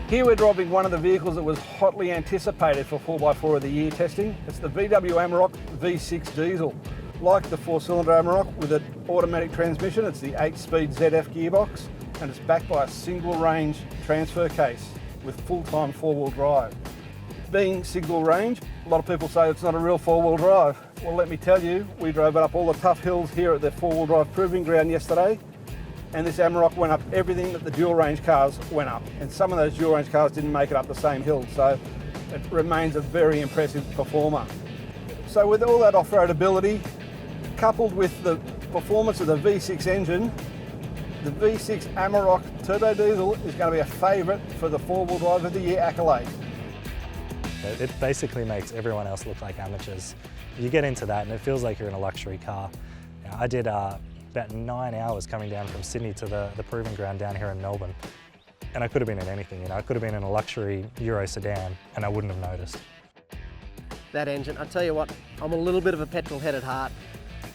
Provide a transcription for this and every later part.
Here we're driving one of the vehicles that was hotly anticipated for 4x4 of the Year testing. It's the VW Amarok V6 diesel. Like the 4-cylinder Amarok with an automatic transmission, it's the 8-speed ZF gearbox, and it's backed by a single range transfer case with full-time 4-wheel drive. Being single range, a lot of people say it's not a real 4-wheel drive. Well, let me tell you, we drove it up all the tough hills here at the 4-wheel drive proving ground yesterday, and this Amarok went up everything that the dual range cars went up. And some of those dual range cars didn't make it up the same hill, so it remains a very impressive performer. So with all that off-road ability, coupled with the performance of the V6 engine, the V6 Amarok turbo diesel is going to be a favourite for the 4-wheel drive of the Year accolade. It basically makes everyone else look like amateurs. You get into that and it feels like you're in a luxury car. I did about 9 hours coming down from Sydney to the proving ground down here in Melbourne. And I could have been in anything, I could have been in a luxury Euro sedan and I wouldn't have noticed. That engine, I tell you what, I'm a little bit of a petrol head at heart.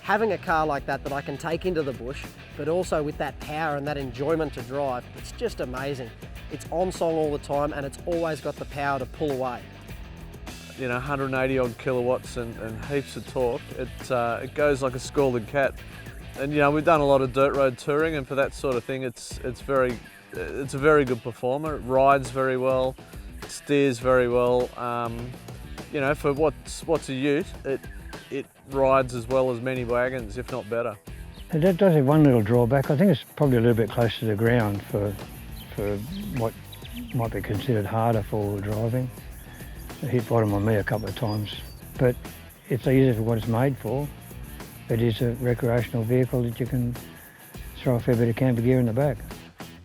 Having a car like that I can take into the bush, but also with that power and that enjoyment to drive, it's just amazing. It's on song all the time and it's always got the power to pull away. You know, 180 odd kilowatts and heaps of torque. It goes like a scalded cat. And you know, we've done a lot of dirt road touring, and for that sort of thing, it's a very good performer. It rides very well, it steers very well. You know, for what's a ute, it rides as well as many wagons, if not better. It does have one little drawback. I think it's probably a little bit close to the ground for what might be considered harder four-wheel driving. It hit bottom on me a couple of times, but it's easy for what it's made for. It is a recreational vehicle that you can throw a fair bit of camper gear in the back.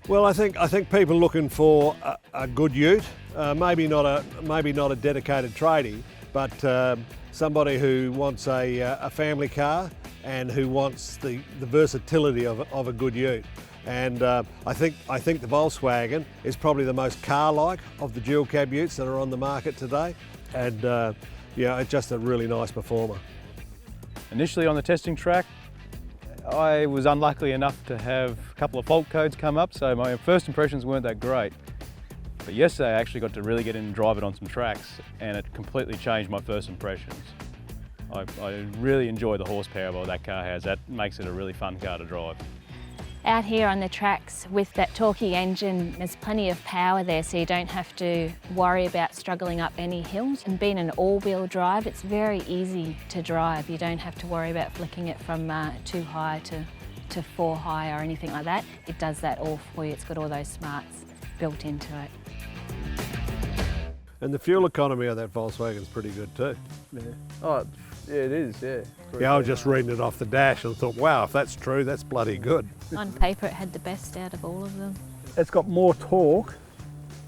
Well, I think people looking for a good ute, maybe not a dedicated tradie, but somebody who wants a family car and who wants the versatility of a good ute. And I think the Volkswagen is probably the most car-like of the dual cab utes that are on the market today, and yeah, it's just a really nice performer. Initially on the testing track, I was unlucky enough to have a couple of fault codes come up, so my first impressions weren't that great. But yesterday I actually got to really get in and drive it on some tracks, and it completely changed my first impressions. I really enjoy the horsepower that car has. That makes it a really fun car to drive. Out here on the tracks with that torquey engine, there's plenty of power there, so you don't have to worry about struggling up any hills. And being an all-wheel drive, it's very easy to drive. You don't have to worry about flicking it from 2 high to 4 high or anything like that. It does that all for you. It's got all those smarts built into it. And the fuel economy of that Volkswagen is pretty good too. Yeah. Oh, yeah, it is, yeah. Yeah, I was just reading it off the dash and thought, wow, if that's true, that's bloody good. On paper, it had the best out of all of them. It's got more torque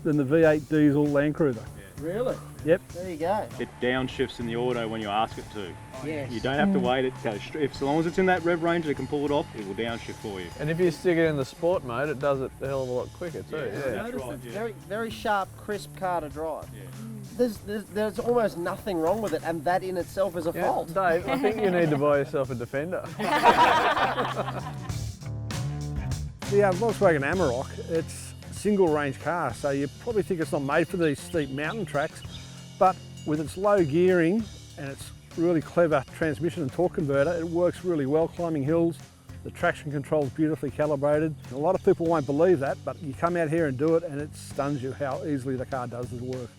than the V8 diesel LandCruiser. Really? Yep. There you go. It downshifts in the auto when you ask it to. Yes. You don't have to wait, it goes straight. As long as it's in that rev range, it can pull it off, it will downshift for you. And if you stick it in the sport mode, it does it a hell of a lot quicker too. Yeah. Notice it's very, very sharp, crisp car to drive. There's almost nothing wrong with it, and that in itself is a fault. Dave, I think you need to buy yourself a Defender. The Volkswagen Amarok, it's a single range car, so you probably think it's not made for these steep mountain tracks, but with its low gearing and its really clever transmission and torque converter, it works really well climbing hills. The traction control is beautifully calibrated. A lot of people won't believe that, but you come out here and do it and it stuns you how easily the car does the work.